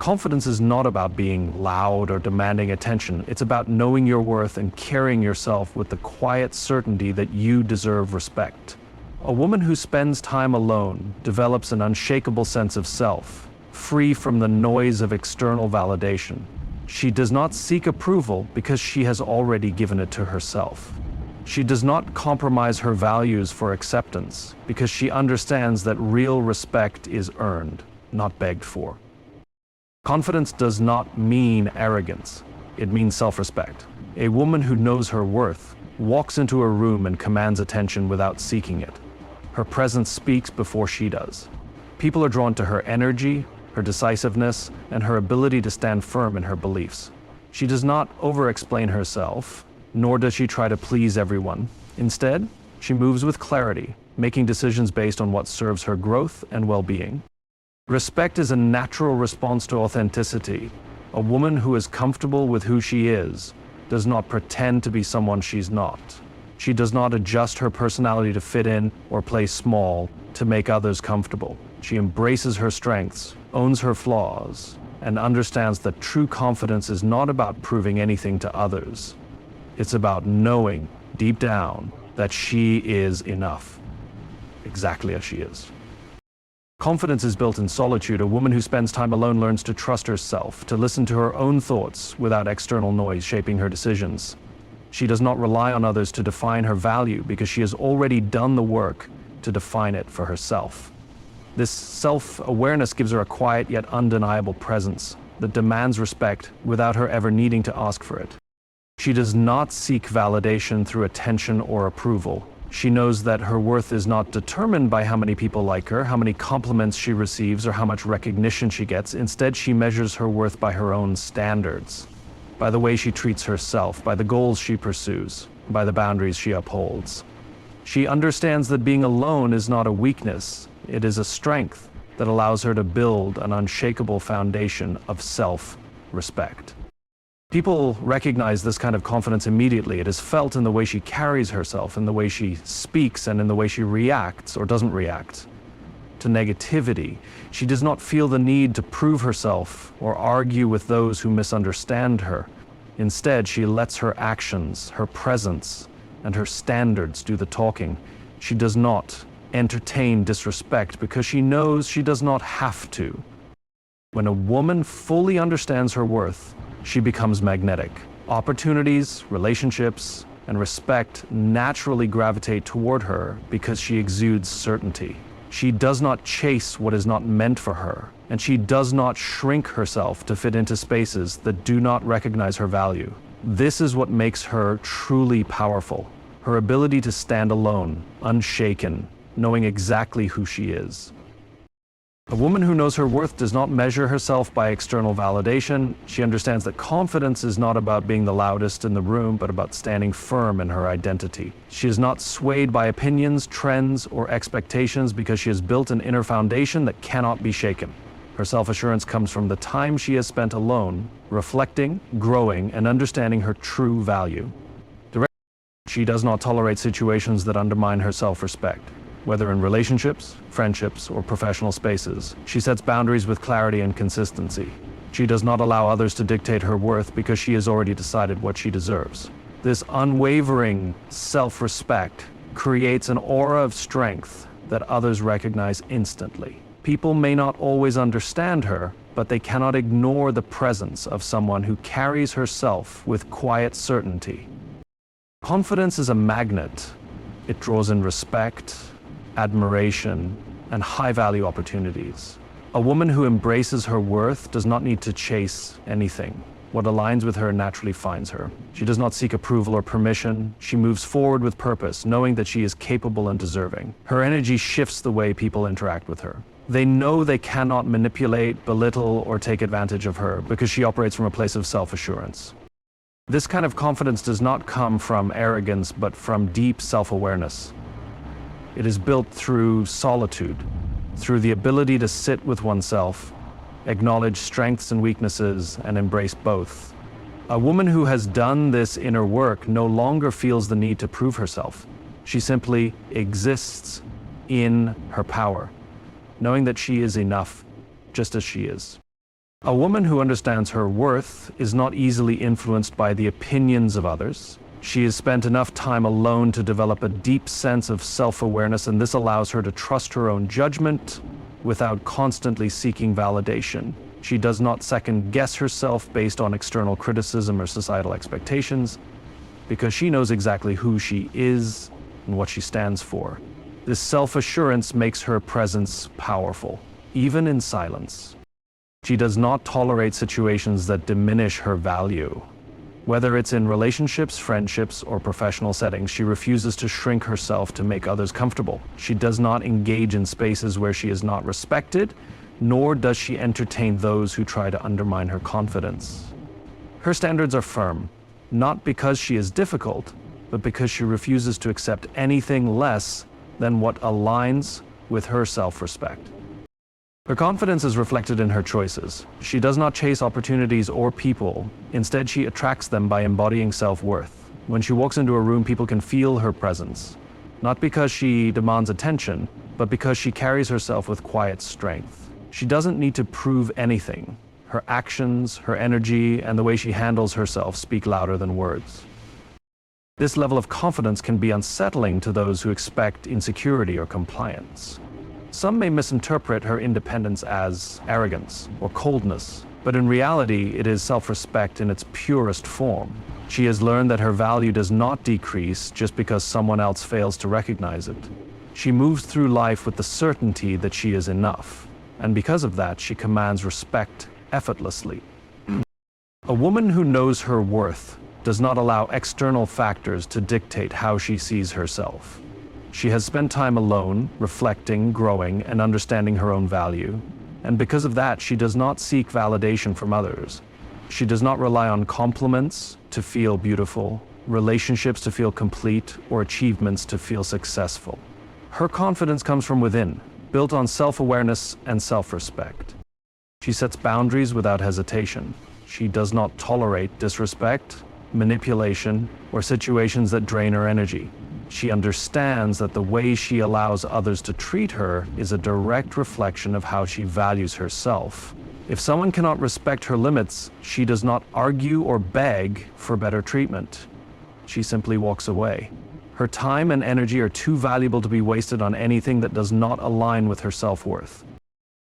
Confidence is not about being loud or demanding attention. It's about knowing your worth and carrying yourself with the quiet certainty that you deserve respect. A woman who spends time alone develops an unshakable sense of self, free from the noise of external validation. She does not seek approval because she has already given it to herself. She does not compromise her values for acceptance because she understands that real respect is earned, not begged for. Confidence does not mean arrogance. It means self-respect. A woman who knows her worth walks into a room and commands attention without seeking it. Her presence speaks before she does. People are drawn to her energy, her decisiveness, and her ability to stand firm in her beliefs. She does not over-explain herself, nor does she try to please everyone. Instead, she moves with clarity, making decisions based on what serves her growth and well-being. Respect is a natural response to authenticity. A woman who is comfortable with who she is does not pretend to be someone she's not. She does not adjust her personality to fit in or play small to make others comfortable. She embraces her strengths, owns her flaws, and understands that true confidence is not about proving anything to others. It's about knowing, deep down, that she is enough, exactly as she is. Confidence is built in solitude. A woman who spends time alone learns to trust herself, to listen to her own thoughts without external noise shaping her decisions. She does not rely on others to define her value because she has already done the work to define it for herself. This self-awareness gives her a quiet yet undeniable presence that demands respect without her ever needing to ask for it. She does not seek validation through attention or approval. She knows that her worth is not determined by how many people like her, how many compliments she receives, or how much recognition she gets. Instead, she measures her worth by her own standards, by the way she treats herself, by the goals she pursues, by the boundaries she upholds. She understands that being alone is not a weakness, it is a strength that allows her to build an unshakable foundation of self-respect. People recognize this kind of confidence immediately. It is felt in the way she carries herself, in the way she speaks, and in the way she reacts or doesn't react to negativity. She does not feel the need to prove herself or argue with those who misunderstand her. Instead, she lets her actions, her presence, and her standards do the talking. She does not entertain disrespect because she knows she does not have to. When a woman fully understands her worth, she becomes magnetic. Opportunities, relationships, and respect naturally gravitate toward her because she exudes certainty. She does not chase what is not meant for her, and she does not shrink herself to fit into spaces that do not recognize her value. This is what makes her truly powerful. Her ability to stand alone, unshaken, knowing exactly who she is. A woman who knows her worth does not measure herself by external validation. She understands that confidence is not about being the loudest in the room, but about standing firm in her identity. She is not swayed by opinions, trends, or expectations because she has built an inner foundation that cannot be shaken. Her self-assurance comes from the time she has spent alone, reflecting, growing, and understanding her true value. She does not tolerate situations that undermine her self-respect. Whether in relationships, friendships, or professional spaces, she sets boundaries with clarity and consistency. She does not allow others to dictate her worth because she has already decided what she deserves. This unwavering self-respect creates an aura of strength that others recognize instantly. People may not always understand her, but they cannot ignore the presence of someone who carries herself with quiet certainty. Confidence is a magnet. It draws in respect, admiration, and high-value opportunities. A woman who embraces her worth does not need to chase anything. What aligns with her naturally finds her. She does not seek approval or permission. She moves forward with purpose, knowing that she is capable and deserving. Her energy shifts the way people interact with her. They know they cannot manipulate, belittle, or take advantage of her because she operates from a place of self-assurance. This kind of confidence does not come from arrogance, but from deep self-awareness. It is built through solitude, through the ability to sit with oneself, acknowledge strengths and weaknesses, and embrace both. A woman who has done this inner work no longer feels the need to prove herself. She simply exists in her power, knowing that she is enough, just as she is. A woman who understands her worth is not easily influenced by the opinions of others. She has spent enough time alone to develop a deep sense of self-awareness, and this allows her to trust her own judgment without constantly seeking validation. She does not second-guess herself based on external criticism or societal expectations, because she knows exactly who she is and what she stands for. This self-assurance makes her presence powerful, even in silence. She does not tolerate situations that diminish her value. Whether it's in relationships, friendships, or professional settings, she refuses to shrink herself to make others comfortable. She does not engage in spaces where she is not respected, nor does she entertain those who try to undermine her confidence. Her standards are firm, not because she is difficult, but because she refuses to accept anything less than what aligns with her self-respect. Her confidence is reflected in her choices. She does not chase opportunities or people. Instead, she attracts them by embodying self-worth. When she walks into a room, people can feel her presence, not because she demands attention, but because she carries herself with quiet strength. She doesn't need to prove anything. Her actions, her energy, and the way she handles herself speak louder than words. This level of confidence can be unsettling to those who expect insecurity or compliance. Some may misinterpret her independence as arrogance or coldness, but in reality, it is self-respect in its purest form. She has learned that her value does not decrease just because someone else fails to recognize it. She moves through life with the certainty that she is enough, and because of that, she commands respect effortlessly. A woman who knows her worth does not allow external factors to dictate how she sees herself. She has spent time alone, reflecting, growing, and understanding her own value, and because of that, she does not seek validation from others. She does not rely on compliments to feel beautiful, relationships to feel complete, or achievements to feel successful. Her confidence comes from within, built on self-awareness and self-respect. She sets boundaries without hesitation. She does not tolerate disrespect, manipulation, or situations that drain her energy. She understands that the way she allows others to treat her is a direct reflection of how she values herself. If someone cannot respect her limits, she does not argue or beg for better treatment. She simply walks away. Her time and energy are too valuable to be wasted on anything that does not align with her self-worth.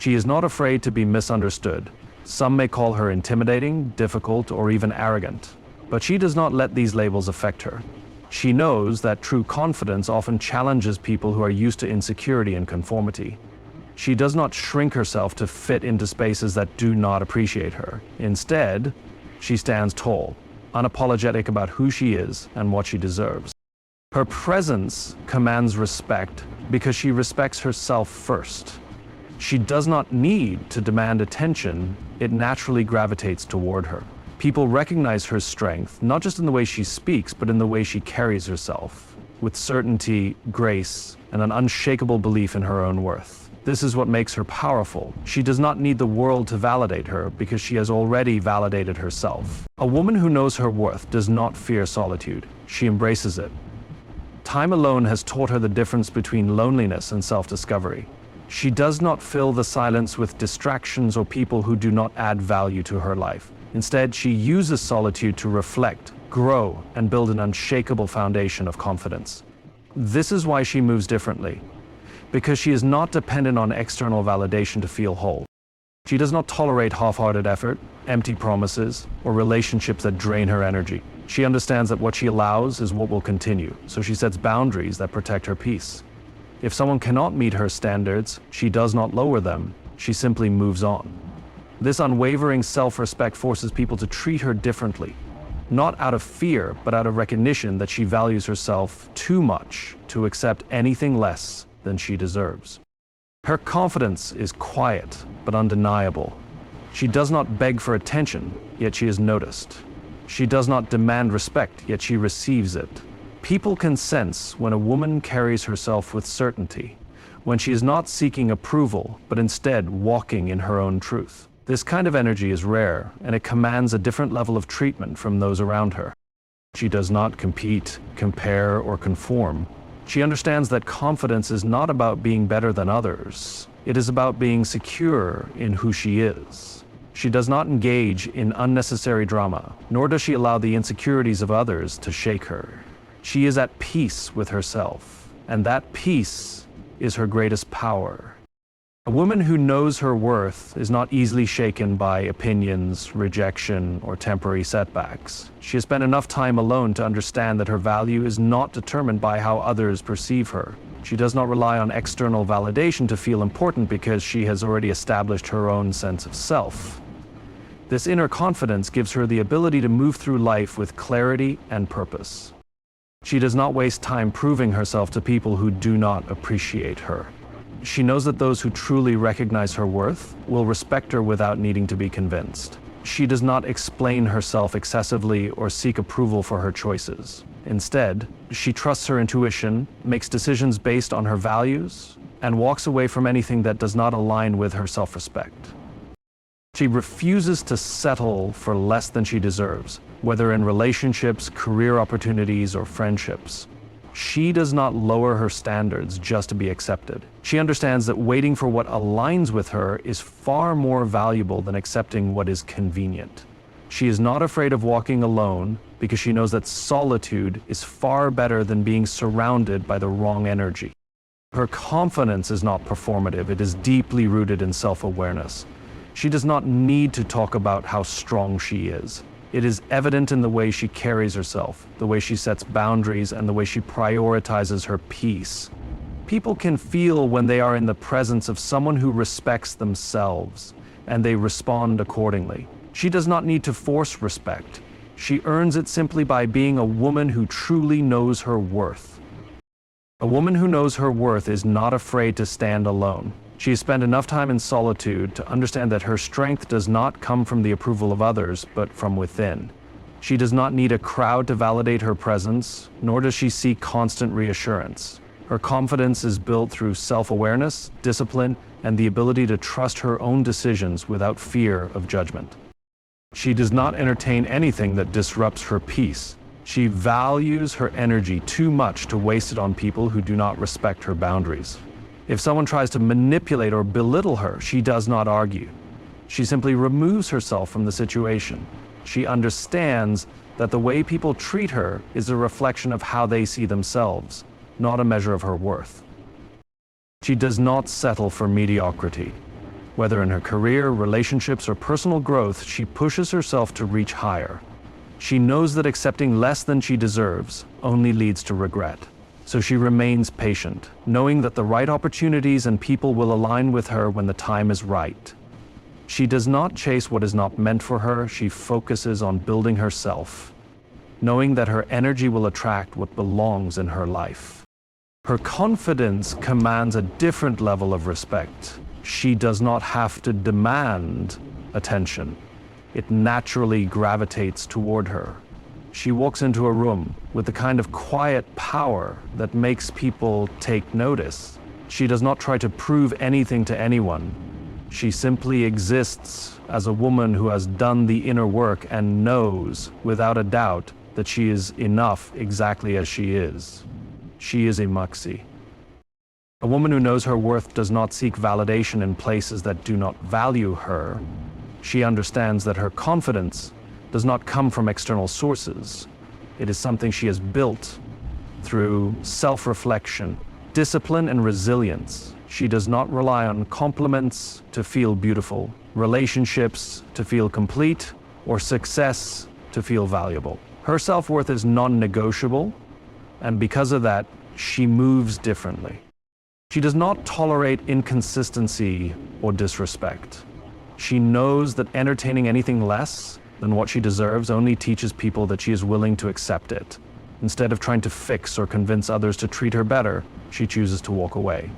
She is not afraid to be misunderstood. Some may call her intimidating, difficult, or even arrogant, but she does not let these labels affect her. She knows that true confidence often challenges people who are used to insecurity and conformity. She does not shrink herself to fit into spaces that do not appreciate her. Instead, she stands tall, unapologetic about who she is and what she deserves. Her presence commands respect because she respects herself first. She does not need to demand attention, it naturally gravitates toward her. People recognize her strength, not just in the way she speaks, but in the way she carries herself, with certainty, grace, and an unshakable belief in her own worth. This is what makes her powerful. She does not need the world to validate her because she has already validated herself. A woman who knows her worth does not fear solitude. She embraces it. Time alone has taught her the difference between loneliness and self-discovery. She does not fill the silence with distractions or people who do not add value to her life. Instead, she uses solitude to reflect, grow, and build an unshakable foundation of confidence. This is why she moves differently, because she is not dependent on external validation to feel whole. She does not tolerate half-hearted effort, empty promises, or relationships that drain her energy. She understands that what she allows is what will continue, so she sets boundaries that protect her peace. If someone cannot meet her standards, she does not lower them, she simply moves on. This unwavering self-respect forces people to treat her differently, not out of fear, but out of recognition that she values herself too much to accept anything less than she deserves. Her confidence is quiet, but undeniable. She does not beg for attention, yet she is noticed. She does not demand respect, yet she receives it. People can sense when a woman carries herself with certainty, when she is not seeking approval, but instead walking in her own truth. This kind of energy is rare, and it commands a different level of treatment from those around her. She does not compete, compare, or conform. She understands that confidence is not about being better than others. It is about being secure in who she is. She does not engage in unnecessary drama, nor does she allow the insecurities of others to shake her. She is at peace with herself, and that peace is her greatest power. A woman who knows her worth is not easily shaken by opinions, rejection, or temporary setbacks. She has spent enough time alone to understand that her value is not determined by how others perceive her. She does not rely on external validation to feel important because she has already established her own sense of self. This inner confidence gives her the ability to move through life with clarity and purpose. She does not waste time proving herself to people who do not appreciate her. She knows that those who truly recognize her worth will respect her without needing to be convinced. She does not explain herself excessively or seek approval for her choices. Instead, she trusts her intuition, makes decisions based on her values, and walks away from anything that does not align with her self-respect. She refuses to settle for less than she deserves, whether in relationships, career opportunities, or friendships. She does not lower her standards just to be accepted. She understands that waiting for what aligns with her is far more valuable than accepting what is convenient. She is not afraid of walking alone because she knows that solitude is far better than being surrounded by the wrong energy. Her confidence is not performative, it is deeply rooted in self-awareness. She does not need to talk about how strong she is. It is evident in the way she carries herself, the way she sets boundaries, and the way she prioritizes her peace. People can feel when they are in the presence of someone who respects themselves, and they respond accordingly. She does not need to force respect. She earns it simply by being a woman who truly knows her worth. A woman who knows her worth is not afraid to stand alone. She has spent enough time in solitude to understand that her strength does not come from the approval of others, but from within. She does not need a crowd to validate her presence, nor does she seek constant reassurance. Her confidence is built through self-awareness, discipline, and the ability to trust her own decisions without fear of judgment. She does not entertain anything that disrupts her peace. She values her energy too much to waste it on people who do not respect her boundaries. If someone tries to manipulate or belittle her, she does not argue. She simply removes herself from the situation. She understands that the way people treat her is a reflection of how they see themselves, not a measure of her worth. She does not settle for mediocrity. Whether in her career, relationships, or personal growth, she pushes herself to reach higher. She knows that accepting less than she deserves only leads to regret. So she remains patient, knowing that the right opportunities and people will align with her when the time is right. She does not chase what is not meant for her, she focuses on building herself, knowing that her energy will attract what belongs in her life. Her confidence commands a different level of respect. She does not have to demand attention. It naturally gravitates toward her. She walks into a room with the kind of quiet power that makes people take notice. She does not try to prove anything to anyone. She simply exists as a woman who has done the inner work and knows, without a doubt, that she is enough exactly as she is. She is a Muxie. A woman who knows her worth does not seek validation in places that do not value her. She understands that her confidence does not come from external sources. It is something she has built through self-reflection, discipline, and resilience. She does not rely on compliments to feel beautiful, relationships to feel complete, or success to feel valuable. Her self-worth is non-negotiable, and because of that, she moves differently. She does not tolerate inconsistency or disrespect. She knows that entertaining anything less than what she deserves only teaches people that she is willing to accept it. Instead of trying to fix or convince others to treat her better, she chooses to walk away.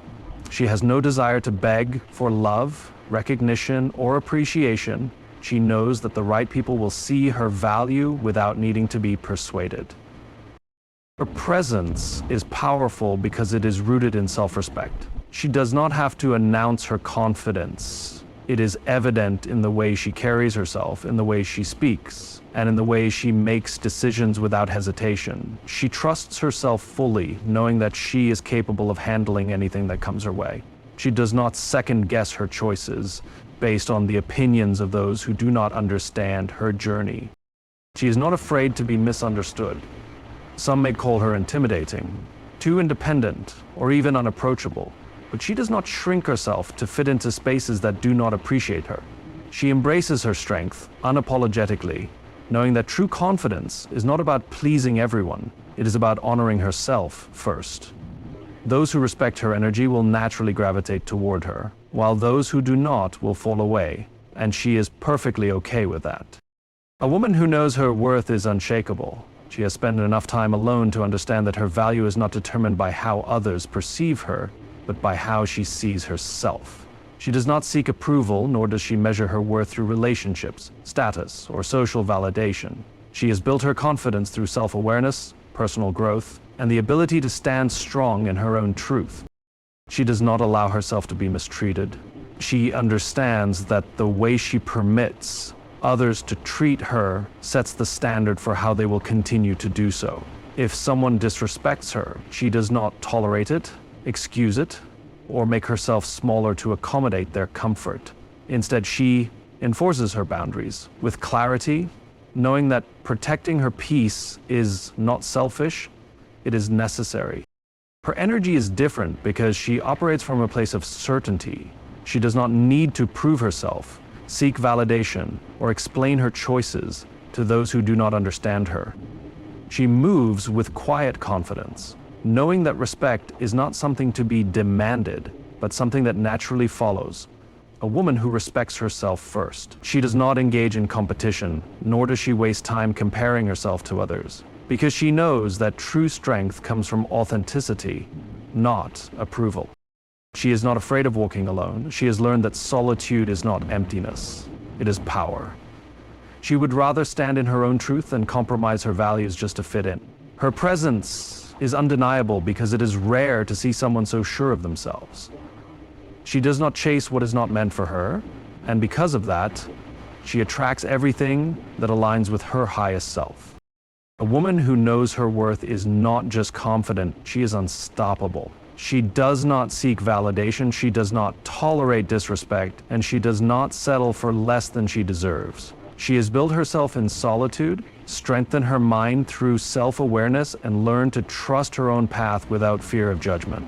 She has no desire to beg for love, recognition, or appreciation. She knows that the right people will see her value without needing to be persuaded. Her presence is powerful because it is rooted in self-respect. She does not have to announce her confidence. It is evident in the way she carries herself, in the way she speaks, and in the way she makes decisions without hesitation. She trusts herself fully, knowing that she is capable of handling anything that comes her way. She does not second-guess her choices, based on the opinions of those who do not understand her journey. She is not afraid to be misunderstood. Some may call her intimidating, too independent, or even unapproachable, but she does not shrink herself to fit into spaces that do not appreciate her. She embraces her strength unapologetically, knowing that true confidence is not about pleasing everyone, it is about honoring herself first. Those who respect her energy will naturally gravitate toward her, while those who do not will fall away, and she is perfectly okay with that. A woman who knows her worth is unshakable. She has spent enough time alone to understand that her value is not determined by how others perceive her, but by how she sees herself. She does not seek approval, nor does she measure her worth through relationships, status, or social validation. She has built her confidence through self-awareness, personal growth, and the ability to stand strong in her own truth. She does not allow herself to be mistreated. She understands that the way she permits others to treat her sets the standard for how they will continue to do so. If someone disrespects her, she does not tolerate it, excuse it, or make herself smaller to accommodate their comfort. Instead, she enforces her boundaries with clarity, knowing that protecting her peace is not selfish, it is necessary. Her energy is different because she operates from a place of certainty. She does not need to prove herself, seek validation, or explain her choices to those who do not understand her. She moves with quiet confidence, knowing that respect is not something to be demanded, but something that naturally follows. A woman who respects herself first. She does not engage in competition, nor does she waste time comparing herself to others, because she knows that true strength comes from authenticity, not approval. She is not afraid of walking alone. She has learned that solitude is not emptiness, it is power. She would rather stand in her own truth than compromise her values just to fit in. Her presence is undeniable because it is rare to see someone so sure of themselves. She does not chase what is not meant for her, and because of that, she attracts everything that aligns with her highest self. A woman who knows her worth is not just confident, she is unstoppable. She does not seek validation, she does not tolerate disrespect, and she does not settle for less than she deserves. She has built herself in solitude, strengthened her mind through self-awareness, and learned to trust her own path without fear of judgment.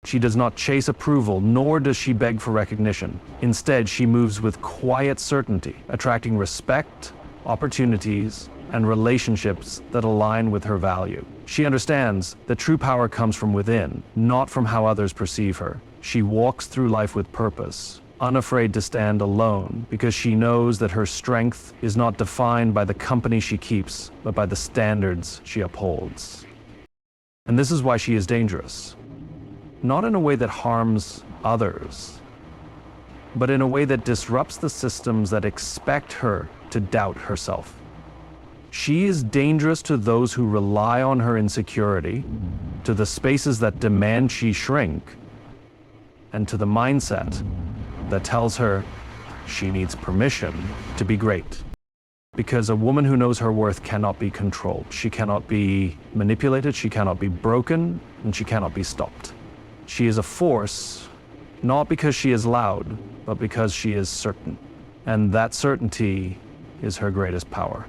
She does not chase approval, nor does she beg for recognition. Instead, she moves with quiet certainty, attracting respect, opportunities, and relationships that align with her value. She understands that true power comes from within, not from how others perceive her. She walks through life with purpose, unafraid to stand alone, because she knows that her strength is not defined by the company she keeps, but by the standards she upholds. And this is why she is dangerous. Not in a way that harms others, but in a way that disrupts the systems that expect her to doubt herself. She is dangerous to those who rely on her insecurity, to the spaces that demand she shrink, and to the mindset that tells her she needs permission to be great. Because a woman who knows her worth cannot be controlled. She cannot be manipulated, she cannot be broken, and she cannot be stopped. She is a force, not because she is loud, but because she is certain. And that certainty is her greatest power.